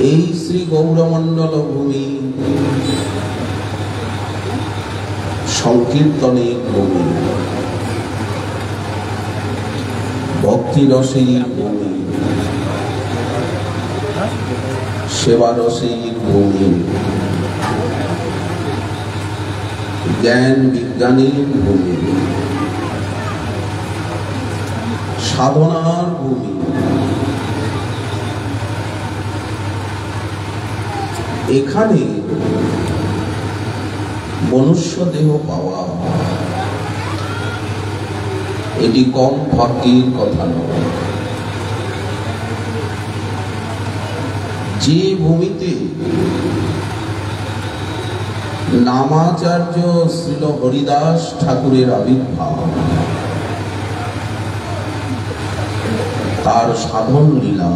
এই শ্রী গৌরমণ্ডল ভূমি সংকীর্তনের ভূমি, ভক্তিরসের ভূমি, সেবারসের ভূমি, জ্ঞান বিজ্ঞানের ভূমি, সাধনার ভূমি। এখানে মনুষ্য দেহ পাওয়া এটি কম ভাগ্যের কথা নয়। যে ভূমিতে নামাচার্য শ্রীল হরিদাস ঠাকুরের আবির্ভাব, তার সাধন লীলা,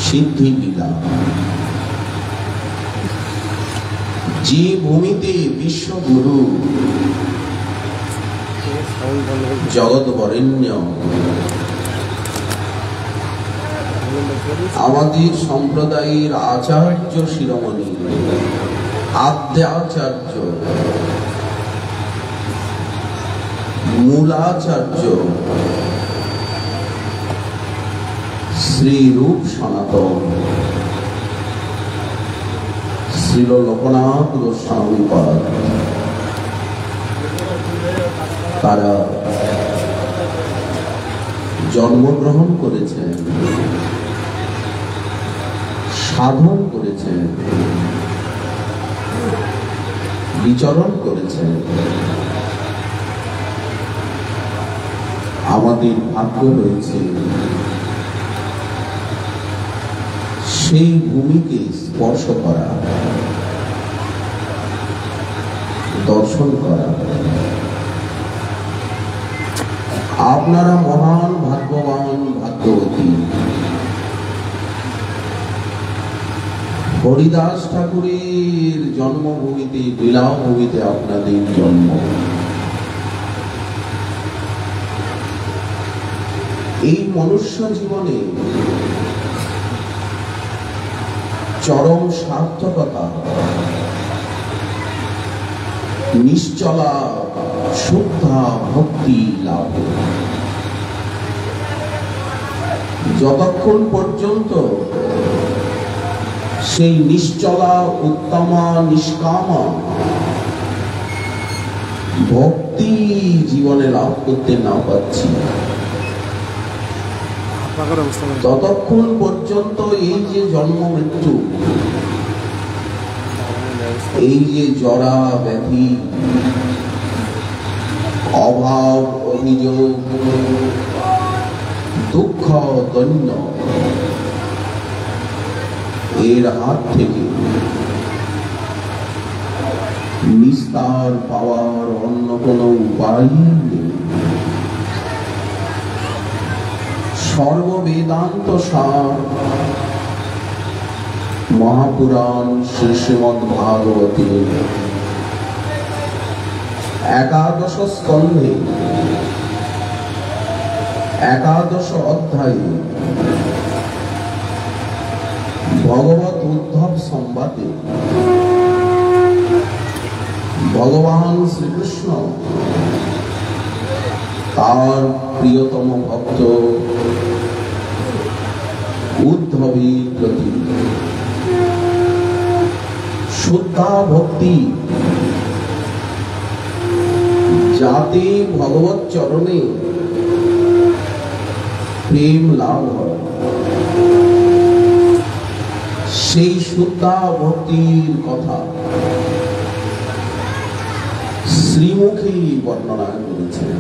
সিদ্ধি লীলা, যে ভূমিতে বিশ্বগুরু জগৎ বরেণ্য আমাদের সম্প্রদায়ের আচার্য শিরোমণি আদ্যাচার্য মূলাচার্য শ্রী রূপ সনাতন শ্রীল লোকনাথ গোস্বামী পাদ, তারা জন্মগ্রহণ করেছেন, সাধন করেছেন, বিচরণ করেছেন। আমাদের ভাগ্য রয়েছে সেই ভূমিকে স্পর্শ করা, দর্শন করা। আপনারা মহান ভাগ্যবান, ভাগ্যবতী। হরিদাস ঠাকুরের জন্মভূমিতে, লীলাভূমিতে আপনাদের জন্ম। এই মনুষ্য জীবনে চরম সার্থকতা, নিশ্চলা শুদ্ধা ভক্তি লাভ। যতক্ষণ পর্যন্ত সেই নিশ্চলা উত্তমা নিষ্কামা ভক্তি জীবনে লাভ করতে না পাচ্ছি, ততক্ষণ পর্যন্ত এই যে জন্ম মৃত্যু, এই যে জরা ব্যাধি, অভাব অভিযোগ, দুঃখ দৈন্য, এর হাত থেকে নিস্তার পাওয়ার অন্য কোনো উপায় নেই। সর্ববেদান্ত সার মহাপুরাণ শ্রী শ্রীমদ্ ভাগবতে একাদশ স্কন্ধে একাদশ অধ্যায়ে ভগবত উদ্ধব সংবাদে ভগবান শ্রীকৃষ্ণ তার প্রিয়তম ভক্ত উদ্ধবের প্রতি শুদ্ধা ভক্তি, যাতে ভগবত চরণে প্রেম লাভ হয়, সেই শুদ্ধা ভক্তির কথা শ্রীমুখে বর্ণনা করেছেন।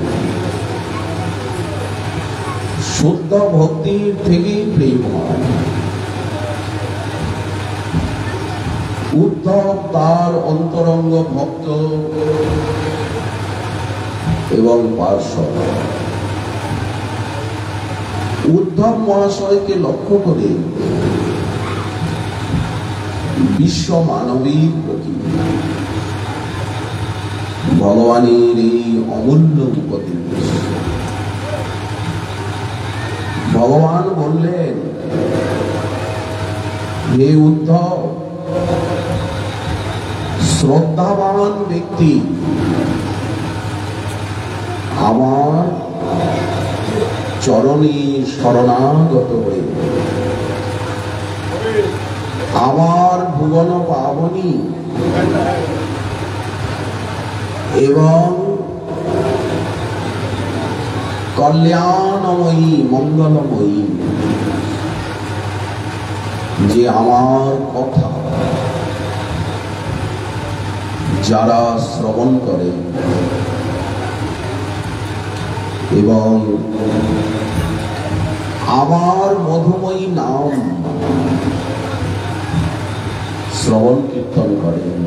শুদ্ধ ভক্তির থেকেই প্রেম হয়। উদ্ধব তার অন্তরঙ্গ ভক্ত এবং পার্শ্বদ উদ্ধব মহাশয়কে লক্ষ্য করে বিশ্ব মানবীর প্রতি ভগবানের এই অমূল্য উপদেশ। ভগবান বললেন, হে উদ্ধব, শ্রদ্ধাবান ব্যক্তি আমার চরণে শরণাগত হয়ে আমার ভুবন পাবনী এবং কল্যাণময়ী মঙ্গলময়ী যে আমার কথা যারা শ্রবণ করে এবং আমার মধুময়ী নাম শ্রবণ কীর্তন করেন,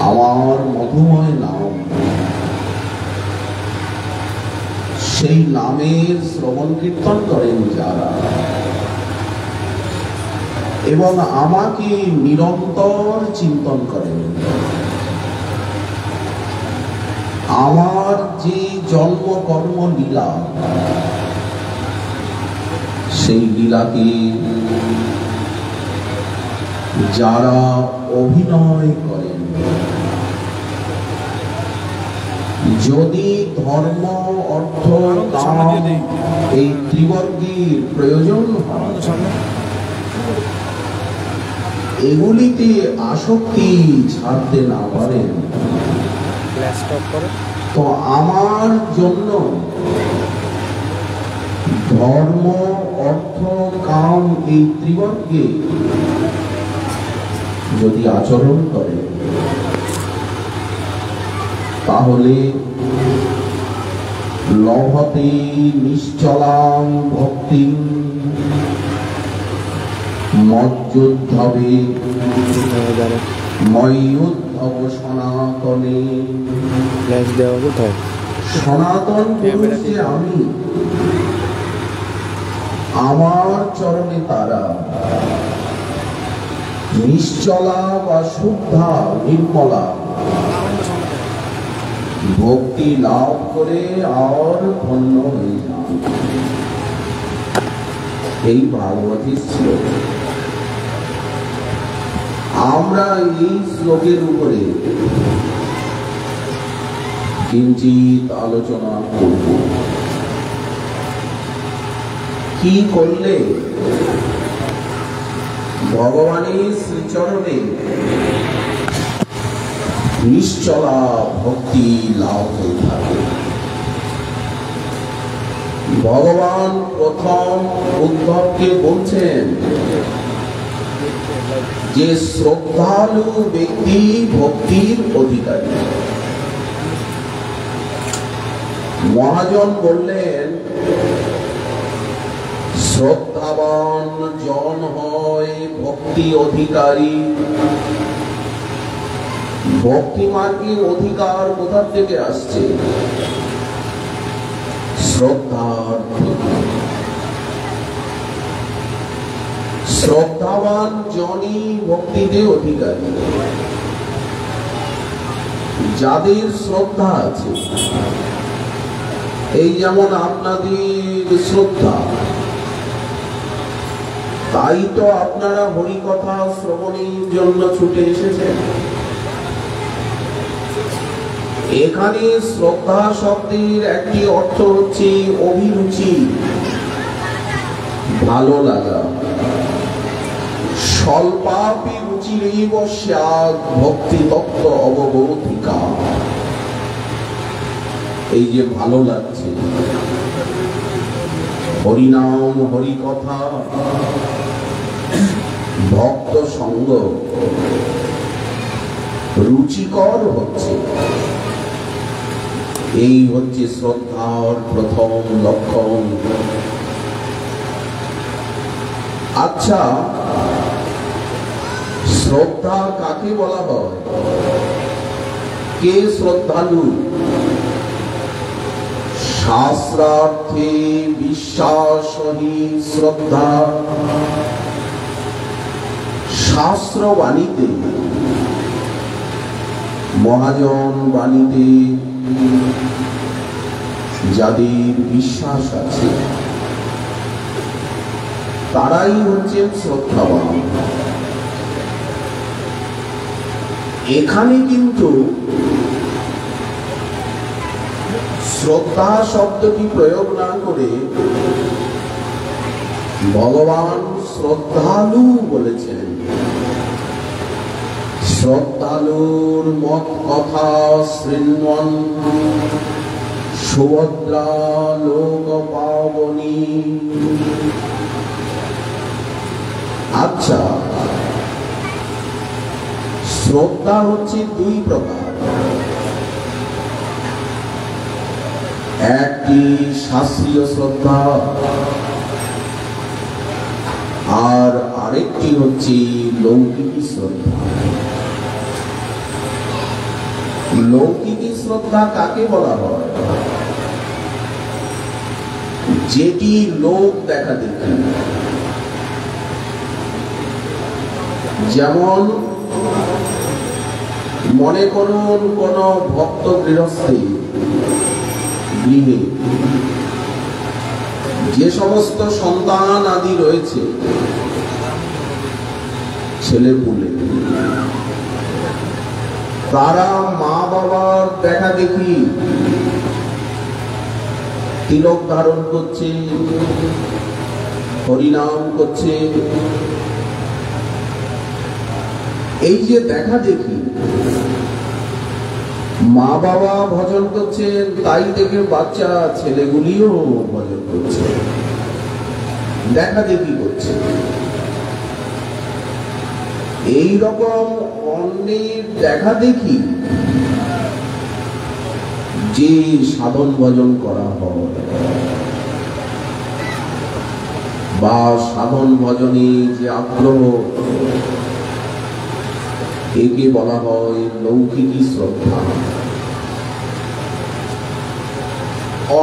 আমার মধুময় নাম, সেই নামের শ্রবণ কীর্তন করেন যারা এবং আমাকে নিরন্তর চিন্তন করেন, আমার যে জন্ম কর্ম লীলা সেই লীলাকে যারা অভিনয় করেন, যদি ধর্ম অর্থ কাম এই ত্রিবর্গের প্রয়োজন হয়, এগুলিতে আসক্তি ছাড়তে না পারেন, তো আমার জন্য ধর্ম অর্থ কাম এই ত্রিবর্গে যদি আচরণ করে তাহলে লভতে নিশ্চলাং ভক্তি মজ্জোদ্ধবে ময়ুদ্ধব সনাতনে। সনাতন পুরুষ যে আমি, আমার চরণে তারা নিশ্চলা বা শুদ্ধা নির্মলা ভক্তি লাভ করে আর ধন্য হয়ে যান। এই ভাগবতী শ্লোক, আমরা এই শ্লোকের উপরে কিঞ্চিত আলোচনা করব। কি করলে ভগবানের শ্রীচরণে নিশ্চলা ভক্তি লাভ হয়ে থাকে। ভগবান প্রথম উদ্ধবকে বলছেন যে শ্রদ্ধালু ব্যক্তি ভক্তির অধিকারী। মহাজন বললেন শ্রদ্ধাবান জন হয় ভক্তি অধিকারী। ভক্তি মার্গের অধিকার কোথা থেকে আসছে? শ্রদ্ধার। শ্রদ্ধাবান জনই ভক্তিতে অধিকারী। যাদের শ্রদ্ধা আছে, এই যেমন আপনাদের শ্রদ্ধা, তাই তো আপনারা হরিকথা শ্রবণের জন্য ছুটে এসেছেন। এখানে শ্রদ্ধা শব্দের একটি অর্থ হচ্ছে অভিরুচি, ভালো লাগা। স্বল্পাপি রুচিরেব স্যাৎ ভক্তি তত্ত্ব অববোধিকা। এই যে ভালো লাগছে, হরিনাম হরিকথা ভক্ত সঙ্গ রুচিকর হচ্ছে, এই হচ্ছে শ্রদ্ধার প্রথম লক্ষণ। আচ্ছা, শ্রদ্ধা কাকে বলা হয়? কে শ্রদ্ধালু? শাস্ত্রার্থে বিশ্বাসহি শ্রদ্ধা। শাস্ত্র বাণীতে, মহাজন বাণীতে যাদের বিশ্বাস আছে, তারাই হচ্ছেন শ্রদ্ধাবান। এখানে কিন্তু শ্রদ্ধা শব্দটি প্রয়োগ না করে ভগবান শ্রদ্ধালু বলেছেন। শ্রদ্ধালুর মত কথা শৃণ্বন সুভদ্রা লোক পাবনী। আচ্ছা, শ্রদ্ধা হচ্ছে দুই প্রকার। একটি শাস্ত্রীয় শ্রদ্ধা আর আরেকটি হচ্ছে লৌকিক শ্রদ্ধা। লৌকিক শ্রদ্ধা কাকে বলা হয়? যেটি লোক দেখা দেখি। যেমন মনে করুন কোন ভক্ত গৃহস্থী গৃহে যে সমস্ত সন্তান আদি রয়েছে, ছেলে পুলে, তারা মা বাবার দেখা দেখি তিলক ধারণ করছে, হরিনাম করছে। এই যে দেখা দেখি মা বাবা ভজন করছেন, তাই দেখে বাচ্চা ছেলেগুলিও ভজন করছে, দেখা দেখি করছে। এই রকম অন্যের দেখা দেখি যে সাধন ভজন করা হয় বা সাধন ভজনে যে আগ্রহ, একে বলা হয় লৌকিক শ্রদ্ধা।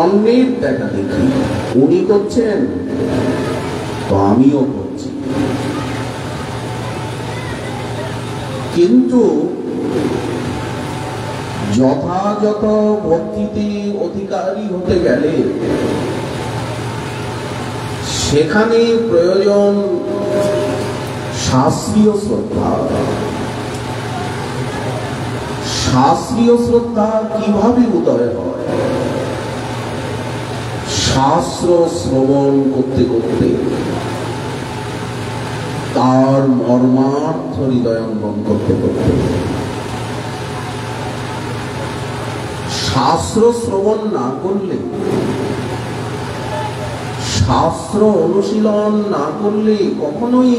অন্যের দেখা দেখি উনি করছেন তো আমিও করছি, কিন্তু যথাযথ ভক্তিতে অধিকারী হতে গেলে সেখানে প্রয়োজন শাস্ত্রীয় শ্রদ্ধা। শাস্ত্রীয় শ্রদ্ধা কিভাবে উদয় হয়? শাস্ত্র শ্রবণ করতে করতে তার মর্মার্থ হৃদয়ঙ্গম করতে করতে। শাস্ত্র শ্রবণ না করলে, শাস্ত্র অনুশীলন না করলে কখনোই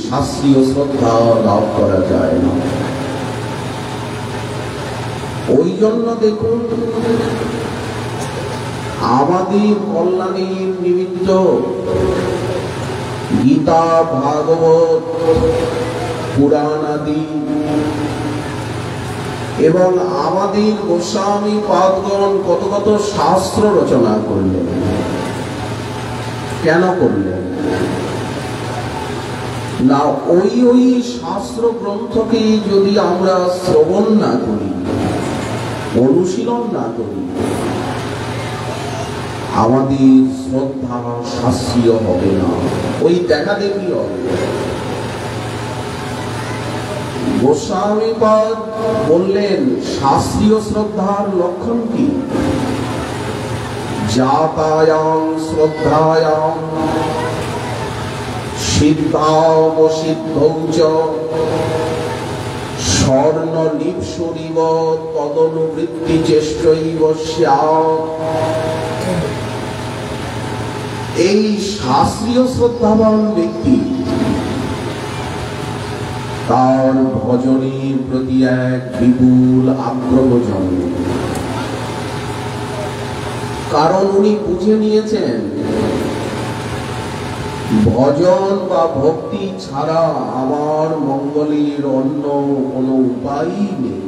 শাস্ত্রীয় শ্রদ্ধা লাভ করা যায় না। ওই জন্য দেখুন, আমাদের কল্যাণের নিমিত্ত গীতা, ভাগবত, পুরাণ আদি এবং আমাদের গোস্বামী পাদগণ কত কত শাস্ত্র রচনা করলেন। কেন করলেন না? ওই শাস্ত্র গ্রন্থকে যদি আমরা শ্রবণ না করি, অনুশীলন না করি, আমাদের শ্রদ্ধা শাস্ত্রীয় হবে না, ওই দেখা দেখি হবে। গোস্বামীপাদ বললেন শাস্ত্রীয় শ্রদ্ধার লক্ষণ কি? জাতায়াং শ্রদ্ধায়াং সিদ্ধাবসিদ্ধৌ চ স্বর্ণ লিপ্সুরিব তদনুবৃত্তি চেষ্টৈব স্যাৎ। এই শাস্ত্রীয় শ্রদ্ধাবান ব্যক্তি তার ভজনের প্রতি এক বিপুল আগ্রহ জন্মে, কারণ উনি বুঝে নিয়েছেন ভজন বা ভক্তি ছাড়া আমার মঙ্গলের অন্য কোনো উপায়ই নেই।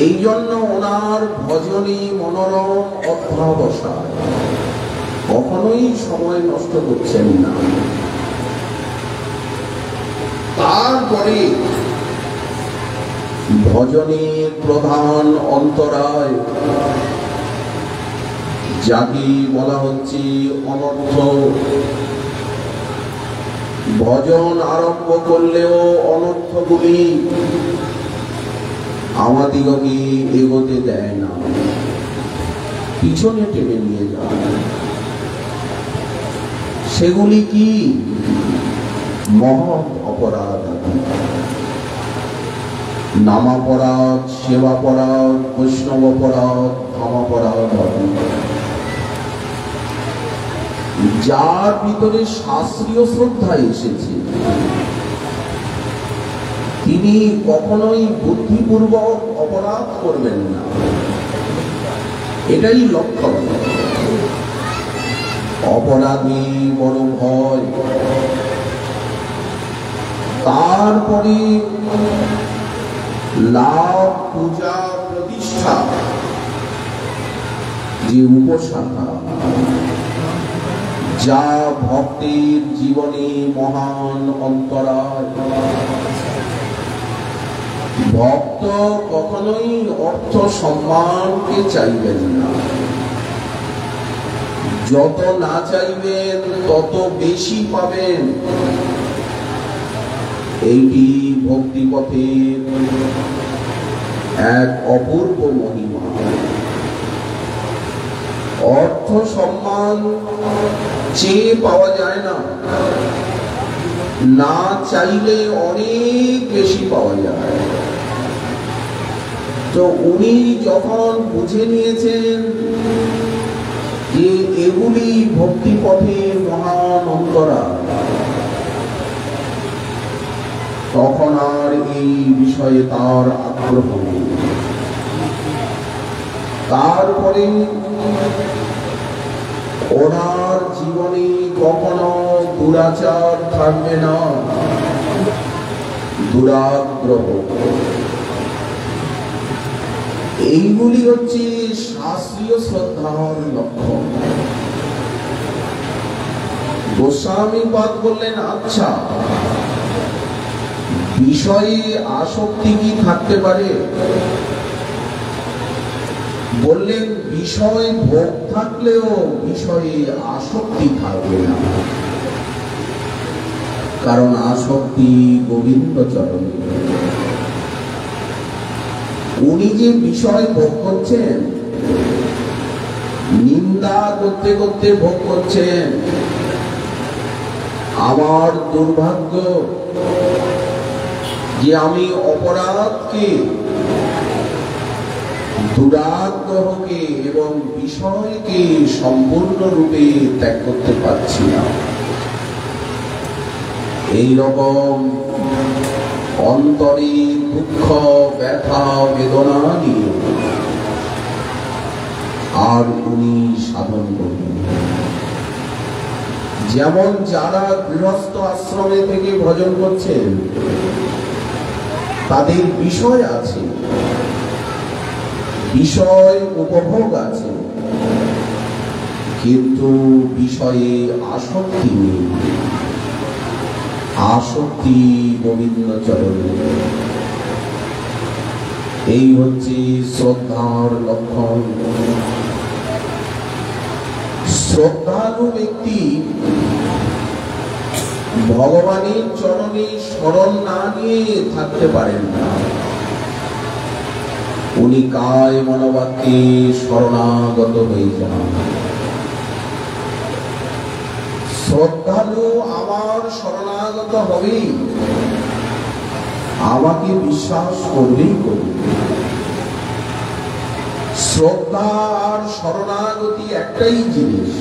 এই জন্য ওনার ভজনে মনোরম অধ্যবসায়, কখনোই সময় নষ্ট করছেন না। তারপরে ভজনের প্রধান অন্তরায় যাকে বলা হচ্ছে অনর্থ। ভজন আরম্ভ করলেও অনর্থগুলি আমাদিগকে এগোতে দেয় না, পিছনে টেনে নিয়ে যায়। সেগুলি কি? মহৎ অপরাধ, নামাপরাধ, সেবাপরাধ, বৈষ্ণব অপরাধ, ধর্মাপরাধ। যার ভিতরে শাস্ত্রীয় শ্রদ্ধা এসেছে তিনি কখনোই বুদ্ধিপূর্বক অপরাধ করবেন না, এটাই লক্ষ্য। অপরাধী বড় ভয়। তারপরে লাভ, পূজা, প্রতিষ্ঠা, যে উপশাখা, যা ভক্তের জীবনে মহান অন্তরায়। ভক্ত কখনোই অর্থ সম্মানকে চাইবেন না, যত না চাইবেন তত বেশি পাবেন। এইটি ভক্তি পথের এক অপূর্ব মহিমা। অর্থ সম্মান চেয়ে পাওয়া যায় না, না চাইলে অনেক বেশি পাওয়া যায়। তো উনি যখন বুঝে নিয়েছেন যে এগুলি ভক্তি পথের মহান অন্তরা, তখন আর এই বিষয়ে তার আগ্রহ নেই। তারপরে ওনার জীবনে কখনো দুরাচার থাকবে না, দুরাগ্রহ। এইগুলি হচ্ছে শাস্ত্রীয় শ্রদ্ধার লক্ষণ। গোস্বামীপাদ বললেন, আচ্ছা বিষয়ে আসক্তি কি থাকতে পারে? বললেন, বিষয় ভোগ থাকলেও বিষয়ে আসক্তি থাকবে না, কারণ আসক্তি গোবিন্দ চরণে। উনি যে বিষয় ভোগ করছেন, নিন্দা করতে করতে ভোগ করছেন। আমার দুর্ভাগ্য যে আমি অপরাধকে, দুরাগ্রহকে এবং বিষয়কে সম্পূর্ণরূপে ত্যাগ করতে পারছি না। এইরকম অন্তরে দুঃখ, ব্যথা, বেদনা নিয়ে আর উনি সাধন করবেন। যেমন যারা গৃহস্থ আশ্রমে থেকে ভজন করছেন, তাদের বিষয় আছে, বিষয় উপভোগ আছে, কিন্তু বিষয়ে আসক্তি নেই। আসক্তি গোবিন্দ চরণে। এই হচ্ছে শ্রদ্ধার লক্ষণ। শ্রদ্ধালু ব্যক্তি ভগবানের চরণে শরণ না নিয়ে থাকতে পারেন না। উনি কায় মনোবাক্যে শরণাগত হয়ে যান। শ্রদ্ধালু আমার শরণাগত হবেই, আমাকে বিশ্বাস করবেই করবে। শ্রদ্ধা আর শরণাগতি একটাই জিনিস।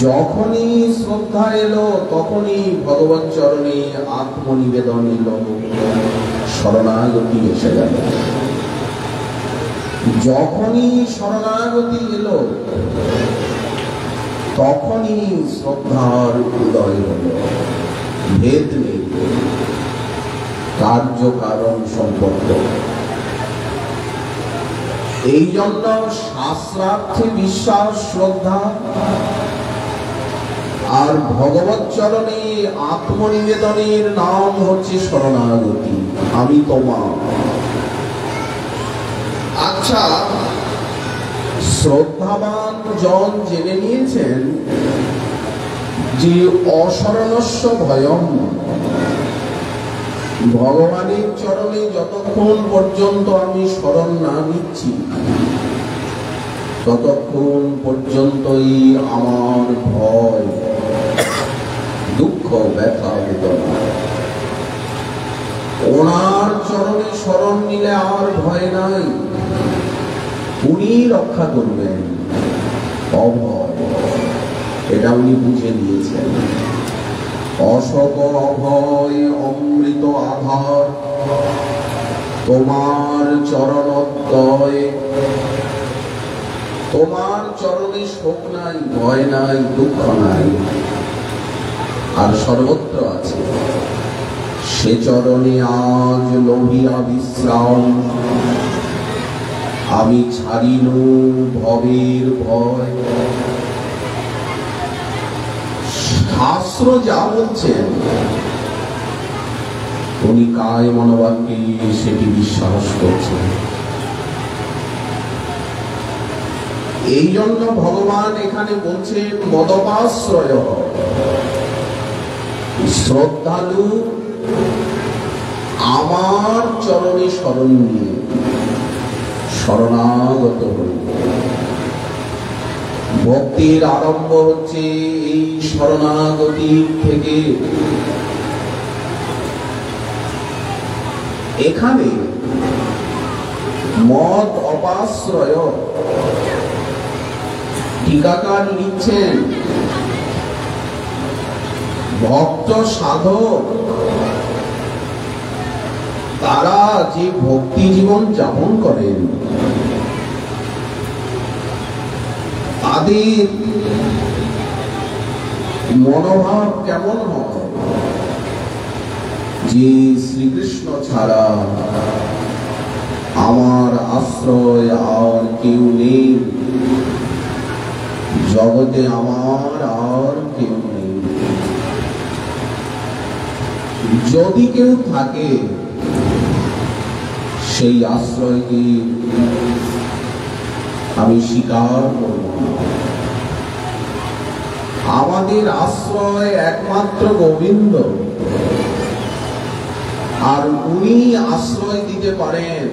যখনই শ্রদ্ধা এলো তখনই ভগবত চরণে আত্মনিবেদন এলো, শরণাগতি এসে গেল। যখনই শরণাগতি এলো তখনই শ্রদ্ধার উদয় হলো। ভেদ নেই, কার্য কারণ সম্পর্ক। এই জন্য শাস্ত্রার্থে বিশ্বাস, শ্রদ্ধা আর ভগবত চরণে আত্মনিবেদনের নাম হচ্ছে শরণাগতি। আমি তোমার। আচ্ছা, শ্রদ্ধাবান জন জেনে নিয়েছেন যে অশরণস্য ভয়ম, ভগবানের চরণে যতক্ষণ পর্যন্ত আমি শরণ না নিচ্ছি ততক্ষণ পর্যন্তই আমার ভয়, দুঃখ, ব্যথা, বেদনা। ওনার চরণে শরণ নিলে আর ভয় নাই, উনি রক্ষা করবেন, অভয়। এটা উনি বুঝে নিয়েছেন। অশোক অভয় অমৃত আধার, তোমার চরণোদ্দয়। তোমার চরণে শোক নাই, ভয় নাই, দুঃখ নাই, আর সর্বত্র আছে। সে চরণে আজ লোভিয়া বিশ্রাম, আমি ছাড়িনু ভবের ভয়। শাস্ত্র যা বলছেন উনি কায় মনোবাক্যে সেটি বিশ্বাস করছেন। এই জন্য ভগবান এখানে বলছেন মদপাশ্রয়, শ্রদ্ধালু আমার চরণে শরণ নিয়ে শরণাগত হই। ভক্তির আরম্ভ হচ্ছে এই শরণাগতি থেকে। এখানে মদ অপাশ্রয় টিকাকার লিখছেন ভক্ত সাধক তারা যে ভক্তি জীবন যাপন করেন তাদের মনোভাব কেমন হয় যে শ্রীকৃষ্ণ ছাড়া আমার আশ্রয় আর কেউ নেই, জগতে আমার আর কেউ নেই। যদি কেউ থাকে সেই আশ্রয়কে আমি স্বীকার করব না। আমাদের আশ্রয় একমাত্র গোবিন্দ, আর উনি আশ্রয় দিতে পারেন,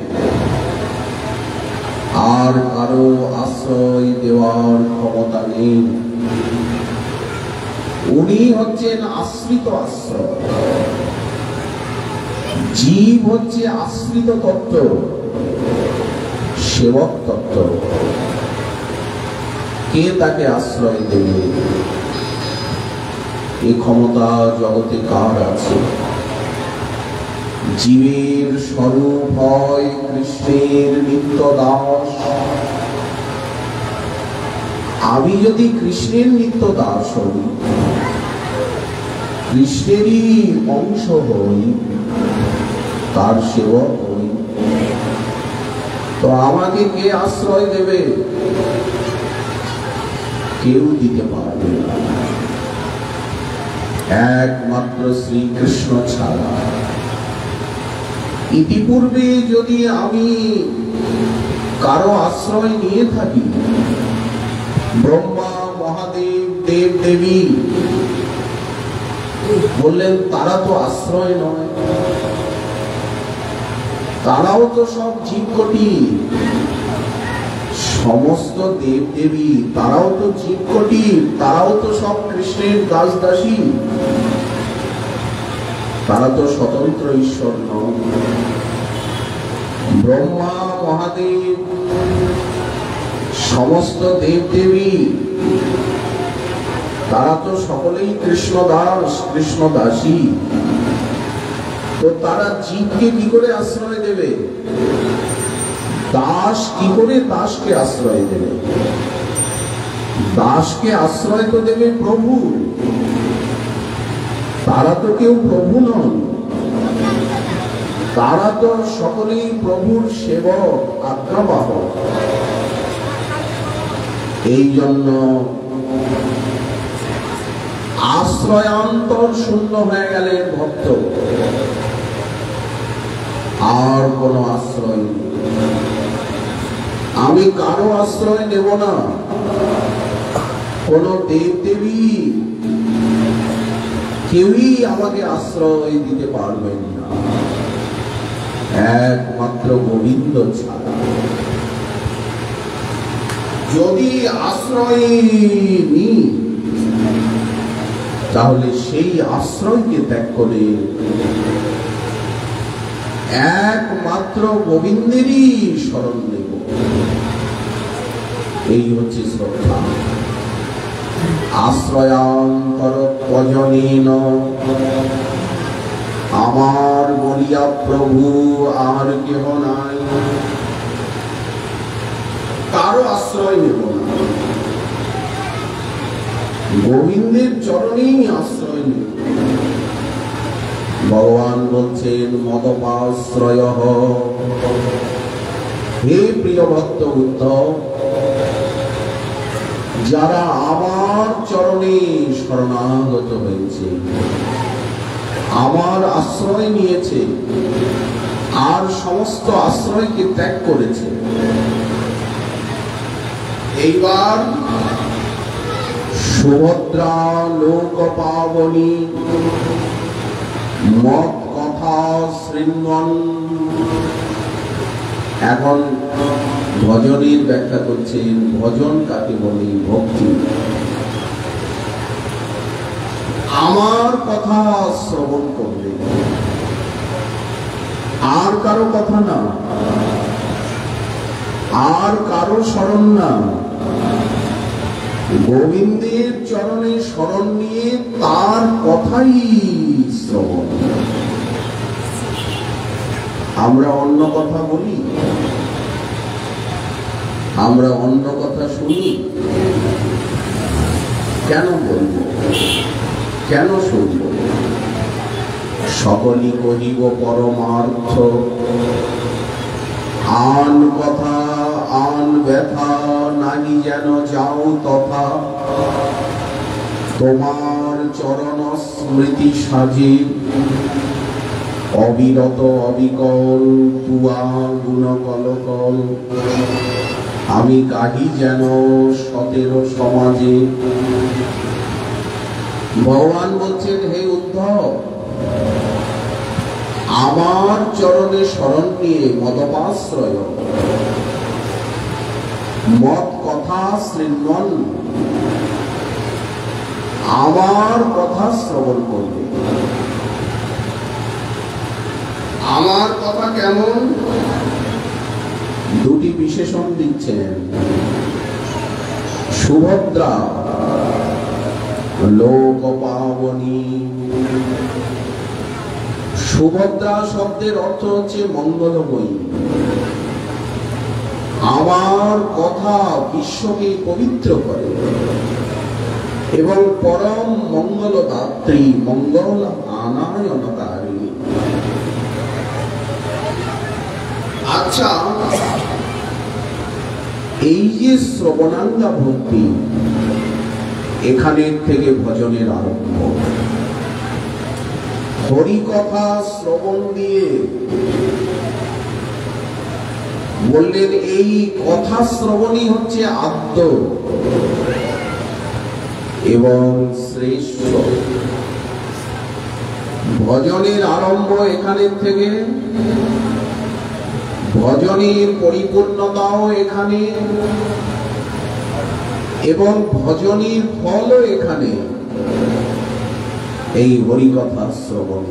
আর কারো আশ্রয় দেওয়ার ক্ষমতা নেই। উনি হচ্ছেন আশ্রিত আশ্রয়। জীব হচ্ছে আশ্রিত তত্ত্ব, সেবক তত্ত্ব। কে তাকে আশ্রয় দেবে এই ক্ষমতা জগতে কার আছে? জীবের স্বরূপ হয় কৃষ্ণের নিত্য দাস। আমি যদি কৃষ্ণের নিত্য দাস হই, কৃষ্ণেরই অংশ হই, তার সেবক হই, তো আমাকে কে আশ্রয় দেবে? কেউ দিতে পারবে না, একমাত্র শ্রীকৃষ্ণ ছাড়া। ইতিপূর্বে যদি আমি কারো আশ্রয় নিয়ে থাকি, ব্রহ্মা, মহাদেব, দেব দেবী বললেন তারা তো আশ্রয় নয়, তারাও তো সব জীবকোটি। সমস্ত দেব দেবী তারাও তো জীবকোটি, তারাও তো সব কৃষ্ণের দাস দাসী, তারা তো স্বতন্ত্র ঈশ্বর নয়। ব্রহ্মা, মহাদেব, সমস্ত দেব দেবী তারা তো সকলেই কৃষ্ণ দাস, কৃষ্ণ দাসী। তো তারা জীবকে কি করে আশ্রয় দেবে? দাস কি করে দাসকে আশ্রয় দেবে? দাসকে আশ্রয় তো দেবে প্রভু। তারা তো কেউ প্রভু নন, তারা তো সকলেই প্রভুর সেবক, আজ্ঞাবাহক। এই জন্য আশ্রয়ান্তর শূন্য হয়ে গেলেন ভক্ত, আর কোন আশ্রয় নেই। আমি কারো আশ্রয় নেব না, কোন দেব দেবী কেউই আমাকে আশ্রয় দিতে পারবেন না, একমাত্র গোবিন্দ ছাড়া। যদি আশ্রয় নিই তাহলে সেই আশ্রয়কে ত্যাগ করে একমাত্র গোবিন্দেরই শরণ নেব। এই হচ্ছে শ্রদ্ধা। আশ্রয়ান্তর ভজনেন, আমার বলিয়া প্রভু আর কেহ নাই, কারো আশ্রয় নেব না, গোবিন্দের চরণেই আশ্রয় নেব। ভগবান বলছেন মদপাশ্রয়, হে প্রিয় ভক্ত উদ্ধব, যারা আমার চরণে শরণাগত হয়েছে, আমার আশ্রয় নিয়েছে, আর সমস্ত আশ্রয়কে ত্যাগ করেছে, এইবার সুভদ্রা লোক পাবনী মত কথা শৃঙ্গন। এখন ভজনের ব্যাখ্যা করছেন। ভজন কাকে বলে? ভক্তি। আমার কথা শ্রবণ করবে, আর কারো কথা না, আর কারো শরণ না, গোবিন্দের চরণে শরণ নিয়ে তার কথাই শ্রবণ। আমরা অন্য কথা বলি, আমরা অন্য কথা শুনি, কেন বলবো, কেন শুনব? সকলই কহিব পরমার্থ, আন কথা আন ব্যথা নাহি যেন যাও তথা, তোমার চরণ স্মৃতি সাজে অবিরত অবিকল তুয়া গুণ কলকল, আমি গাহি যেন সতেরো সমাজে। ভগবান বলছেন, হে উদ্ধব, আমার চরণে শরণ নিয়ে মদপাশ্রয়, মত কথা শৃঙ্গন, আমার কথা শ্রবণ করবে। আমার কথা কেমন? দুটি বিশেষণ দিচ্ছেন। সুভদ্রা লোক পাবনী। সুভদ্রা শব্দের অর্থ হচ্ছে মঙ্গলময়ী। আমার কথা বিশ্বকে পবিত্র করে এবং পরম মঙ্গলদাত্রী, মঙ্গল আনায়নকারী। আচ্ছা, এই যে শ্রবণাঙ্গা ভক্তি, এখানের থেকে ভজনের আরম্ভ। হরি কথা শ্রবণ দিয়ে বললেন, এই কথা শ্রবণই হচ্ছে আদ্য এবং শ্রেষ্ঠ। ভজনের আরম্ভ এখানের থেকে, ভজনের পরিপূর্ণতাও এখানে, এবং ভজনের ফলও এখানে, এই হরিকথা শ্রবণ।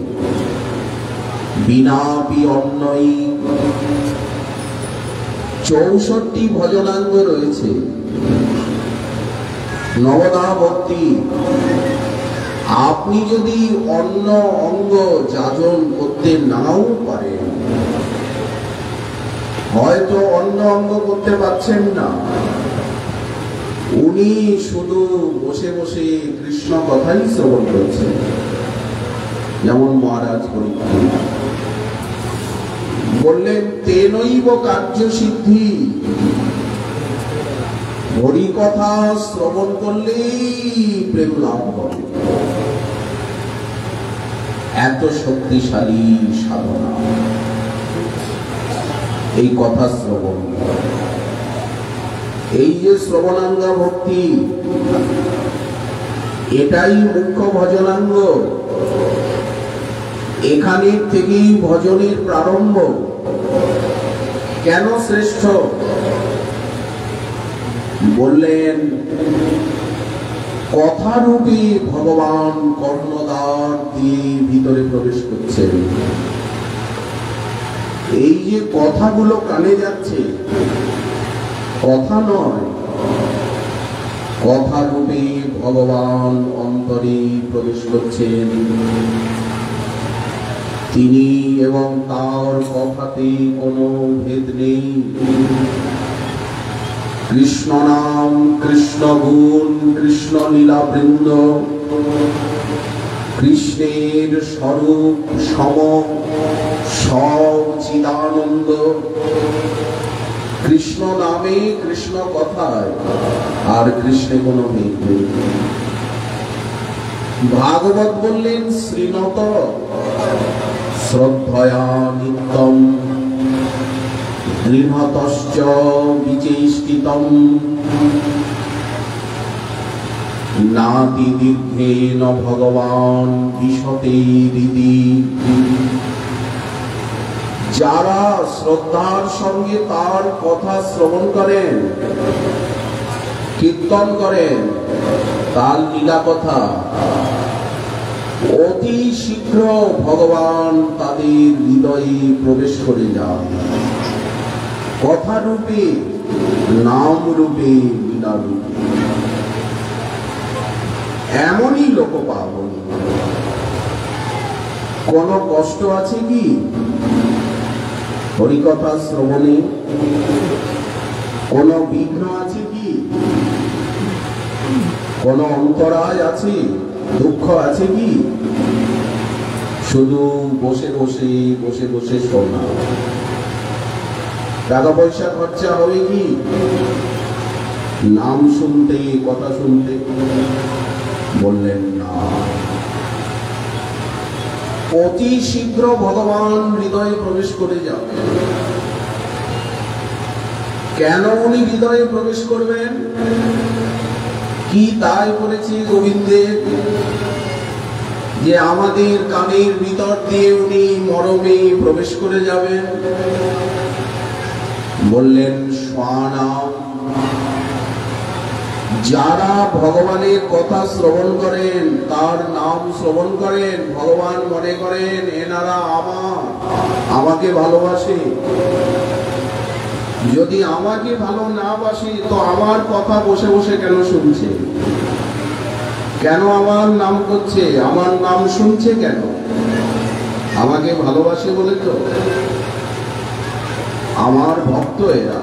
বিনাপি অন্যই 64 ভজনাঙ্গ রয়েছে। নবদা ভক্তি, আপনি যদি অন্য অঙ্গ যাজন করতে নাও পারেন, হয়তো অন্য অঙ্গ করতে পারছেন না, উনি শুধু বসে বসে কৃষ্ণ কথাই শ্রবণ করছেন, যেমন মহারাজ পরীক্ষিত বললেন, তেনৈব কার্য সিদ্ধি। হরি কথা শ্রবণ করলেই প্রেম লাভ হবে, এত শক্তিশালী সাধনা এই কথা শ্রবণ। এই যে শ্রবণাঙ্গা ভক্তি, এটাই মুখ্য ভজনাঙ্গ। এখানে থেকেই ভজনের প্রারম্ভ। কেন শ্রেষ্ঠ? বললেন কথারূপে ভগবান কর্ণদ্বার দিয়ে ভিতরে প্রবেশ করছেন। এই যে কথাগুলো কানে যাচ্ছে, কথা নয়, কথারূপে ভগবান অন্তরে প্রবেশ করছেন। তিনি এবং তার কথাতে কোনো ভেদ নেই। কৃষ্ণ নাম, কৃষ্ণ গুণ, কৃষ্ণ লীলা বৃন্দ, কৃষ্ণের স্বরূপ সম সচিদানন্দ। কৃষ্ণ নামে, কৃষ্ণ কথায়, আর কৃষ্ণে কোনো ভেদ নেই। ভাগবত বললেন শ্রীনত শ্রদ্ধয়া নিত্যম গৃহতশ্চ বিচেষ্টিতম নাতি দীর্ঘেন ভগবান বিশতে দিদি। যারা শ্রদ্ধার সঙ্গে তার কথা শ্রবণ করেন, কীর্তন করেন, তার লীলা কথা, অতি শীঘ্র ভগবান তাদের হৃদয়ে প্রবেশ করে যান। কথা রূপে, নাম রূপে, লীলা রূপে। এমনই লোক পাবন। কোন কষ্ট আছে কি হরিকথা শ্রবণে? কোন বিঘ্ন আছে কি? কোন অন্তরায় আছে? দুঃখ আছে কি? শুধু বসে বসে বসে বসে শোনা। টাকা পয়সা খরচা হবে কি নাম শুনতে, কথা শুনতে? বললেন না। অতি শীঘ্র ভগবান হৃদয়ে প্রবেশ করে যাবে। কেন উনি হৃদয়ে প্রবেশ করবেন? কি তাই করেছে গোবিন্দের যে আমাদের কানের ভিতর দিয়ে উনি মরমে প্রবেশ করে যাবেন? বললেন স্বনাম। যারা ভগবানের কথা শ্রবণ করেন, তার নাম শ্রবণ করেন, ভগবান মনে করেন এনারা আমাকে ভালোবাসে। যদি আমাকে ভালো না বাসে তো আমার কথা বসে বসে কেন শুনছে? কেন আমার নাম করছে? আমার নাম শুনছে কেন? আমাকে ভালোবাসে বলে তো। আমার ভক্ত এরা।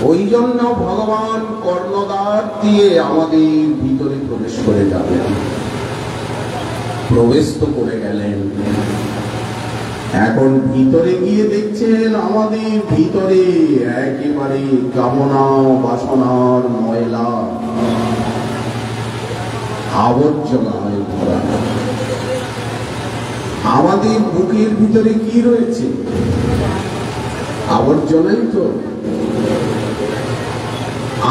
ওই জন্য ভগবান কর্ণদ্বার দিয়ে আমাদের ভিতরে প্রবেশ করে যাবেন। প্রবেশ তো করে গেলেন। এখন ভিতরে গিয়ে দেখছেন আমাদের ভিতরে একেবারে কামনা বাসনার ময়লা আবর্জনায় ভরা। আমাদের বুকের ভিতরে কি রয়েছে? আবর্জনাই তো।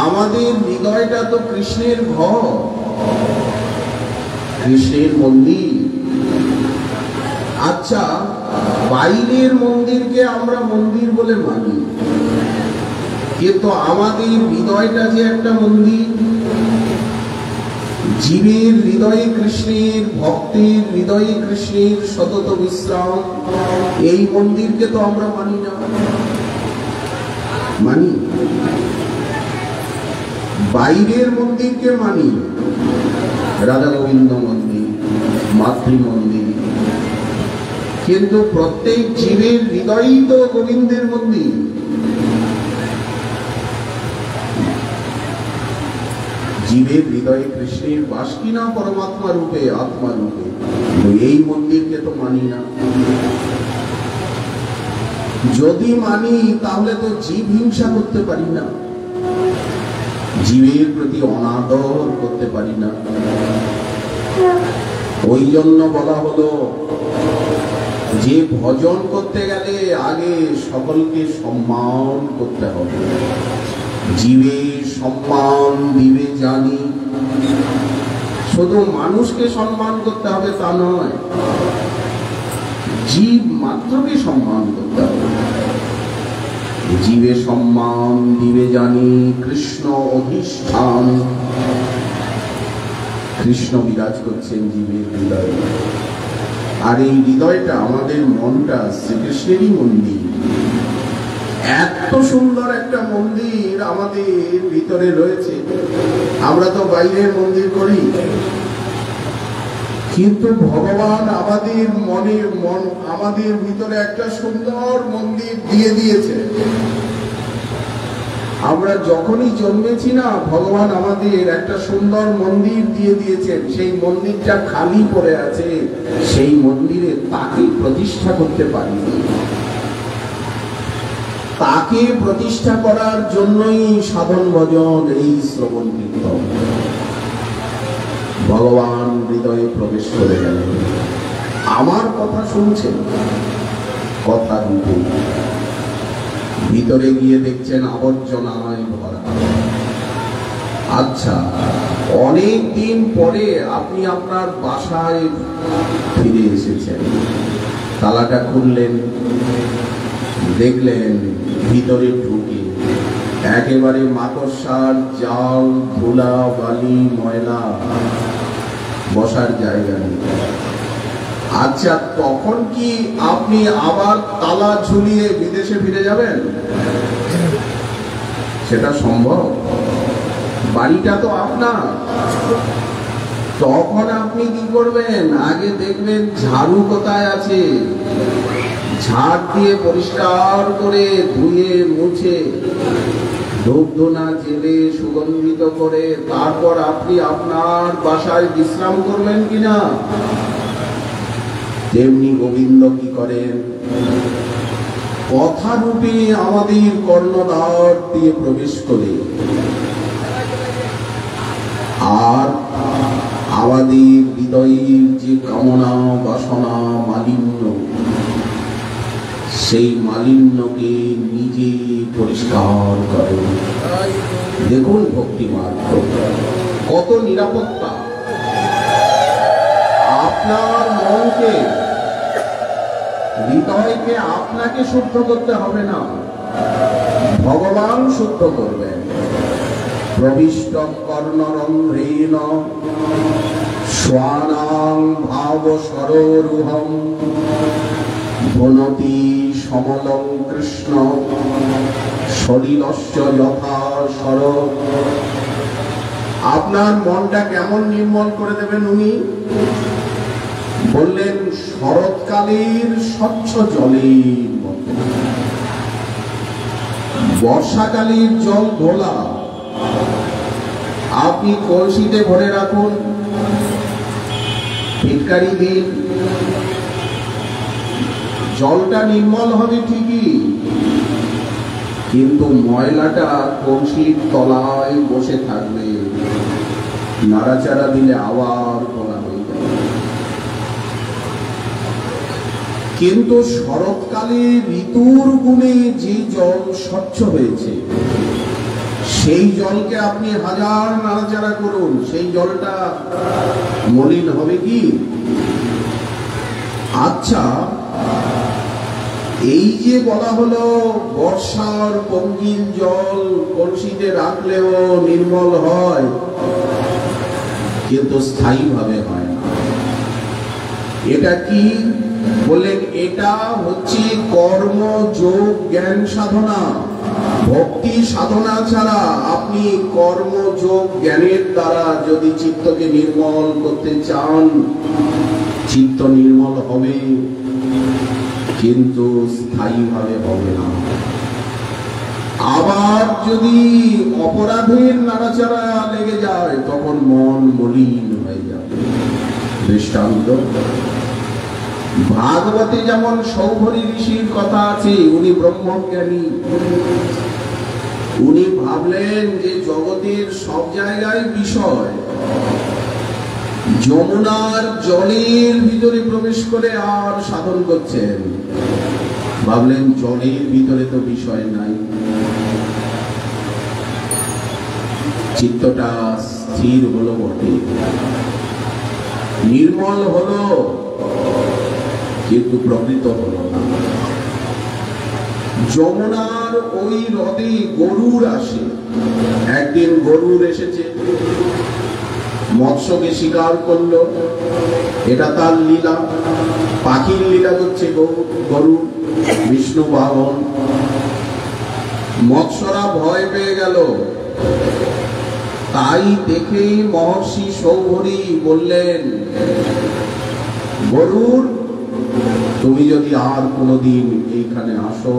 আমাদের হৃদয়টা তো কৃষ্ণের ঘর, কৃষ্ণের মন্দির। আচ্ছা, বাইরের মন্দিরকে আমরা মন্দির বলে মানি, কিন্তু আমাদের হৃদয়টা যে একটা মন্দির। জীবের হৃদয়ে কৃষ্ণের, ভক্তের হৃদয়ে কৃষ্ণের সতত বিশ্রাম, এই মন্দিরকে তো আমরা মানি না। মানি বাইরের মন্দিরকে মানি, রাধা গোবিন্দ মন্দির, মাতৃ মন্দির, কিন্তু প্রত্যেক জীবের হৃদয়ই তো গোবিন্দের মন্দির। জীবের হৃদয়ে কৃষ্ণের বাস কিনা পরমাত্মা রূপে, আত্মা রূপে, এই মন্দিরকে তো মানি না। যদি মানি তাহলে তো জীব হিংসা করতে পারি না, জীবের প্রতি অনাদর করতে পারি না। ওই জন্য বলা হলো যে ভজন করতে গেলে আগে সকলকে সম্মান করতে হবে। জীবে সম্মান দিবে জানি। শুধু মানুষকে সম্মান করতে হবে তা নয়, জীব মাত্রকে সম্মান করতে হবে। জীবে সম্মান দিবে জানি, কৃষ্ণ অধিষ্ঠান। কৃষ্ণ বিরাজ করছেন জীবের হৃদয়ে, আর এই হৃদয়টা, আমাদের মনটা শ্রীকৃষ্ণেরই মন্দির। এত সুন্দর একটা মন্দির আমাদের ভিতরে রয়েছে। আমরা তো বাইরের মন্দির করি, কিন্তু ভগবান আমাদের আমাদের ভিতরে একটা সুন্দর মন্দির দিয়ে দিয়েছে। আমরা যখনই জন্মেছি না, ভগবান আমাদের একটা সুন্দর মন্দির দিয়ে দিয়েছেন। সেই মন্দিরটা খালি পড়ে আছে, সেই মন্দিরে তাকে প্রতিষ্ঠা করতে পারিনি। তাকে প্রতিষ্ঠা করার জন্যই সাধন ভজন, এই শ্রবণ কীর্তন। ভগবান হৃদয়ে প্রবেশ করে গেলেন, আমার কথা শুনছেন, কথা রূপে। ভিতরে গিয়ে দেখছেন আবর্জনায় ভরা। আচ্ছা, অনেক দিন পরে আপনি আপনার বাসায় ফিরে এসেছেন, তালাটা খুললেন, দেখলেন ভিতরে ঢুকে একেবারে মাকড়সার জাল, ধুলা, বালি, ময়লা, বসার জায়গা নেই। আচ্ছা, তখন কি আপনি আবার তালা ঝুলিয়ে বিদেশে ফিরে যাবেন? সেটা সম্ভব? বাড়িটা তো আপনার। তখন আপনি কি করবেন? আগে দেখবেন ঝাড়ু কোথায় আছে, ঝাড় দিয়ে পরিষ্কার করে ধুয়ে মুছে ধূপ ধুনা জেলে সুগন্ধিত করে তারপর আপনি আপনার বাসায় বিশ্রাম করবেন কিনা? তেমনি গোবিন্দ কি করেন? কথা রূপে আমাদের কর্ণদ্বার দিয়ে প্রবেশ করে, আর আমাদের হৃদয়ের যে কামনা, বাসনা, মালিন্য, সেই মালিন্যকে নিজে পরিষ্কার করে। দেখুন ভক্তি মার্গ কত নিরাপত্তা। আপনার মনকে, হৃদয়কে আপনাকে শুদ্ধ করতে হবে না, ভগবান শুদ্ধ করবেন। প্রবিষ্ট কর্ণরন্ধ্রেণ স্বানাং ভাব সরোরুহম বনতি সমলং কৃষ্ণ শরীরস্য যথা সর। আপনার মনটা কেমন নির্মল করে দেবেন উনি? বললেন শরৎকালের স্বচ্ছ জলের মতো। বর্ষাকালের জল ঘোলা, আপনি কলসিতে ভরে রাখুন, ফিটকারি দিন, জলটা নির্মল হবে ঠিকই, কিন্তু ময়লাটা কলসির তলায় বসে থাকবে, নাড়াচাড়া দিলে আবার ঘোলা হয়ে যাবে। কিন্তু শরৎকালে ঋতুর গুণে যে জল স্বচ্ছ হয়েছে, সেই জলকে আপনি হাজার নাড়াচাড়া করুন, সেই জলটা মলিন হবে কি? আচ্ছা, এই যে বলা হলো বর্ষার পঙ্কিল জল কলসিতে রাখলেও নির্মল হয়, কিন্তু স্থায়ীভাবে হয় না। এটা কি বললেন? এটা হচ্ছে কর্ম, যোগ, জ্ঞান সাধনা। ভক্তি সাধনা ছাড়া আপনি কর্ম, যোগ, জ্ঞানের দ্বারা যদি চিত্তকে নির্মল করতে চান, চিত্ত নির্মল হবে, কিন্তু স্থায়ীভাবে হবে না। আবার যদি অপরাধের নাড়াচাড়া লেগে যায়, তখন মন মলিন হয়ে যাবে। দৃষ্টান্ত, ভাগবতে যেমন সৌভরী ঋষির কথা আছে, উনি ব্রহ্মজ্ঞানী। উনি ভাবলেন যে জগতের সব জায়গায় বিষয়, যমুনার জলের ভিতরে প্রবেশ করে আর সাধন করছেন। ভাবলেন জলের ভিতরে তো বিষয় নাই, চিত্তটা স্থির হলো বটে, নির্মল হলো, কিন্তু প্রকৃত হলো না। যমুনার ওই হ্রদে গরুর আসে। একদিন গরুর এসেছে, মৎস্যকে শিকার করলো, এটা তার লীলা, পাখির লীলা করছে গরু, বিষ্ণু বাহন। মৎস্যরা ভয় পেয়ে গেল, তাই দেখেই মহর্ষি সৌভরী বললেন, গরুর তুমি যদি আর কোনোদিন এইখানে আসো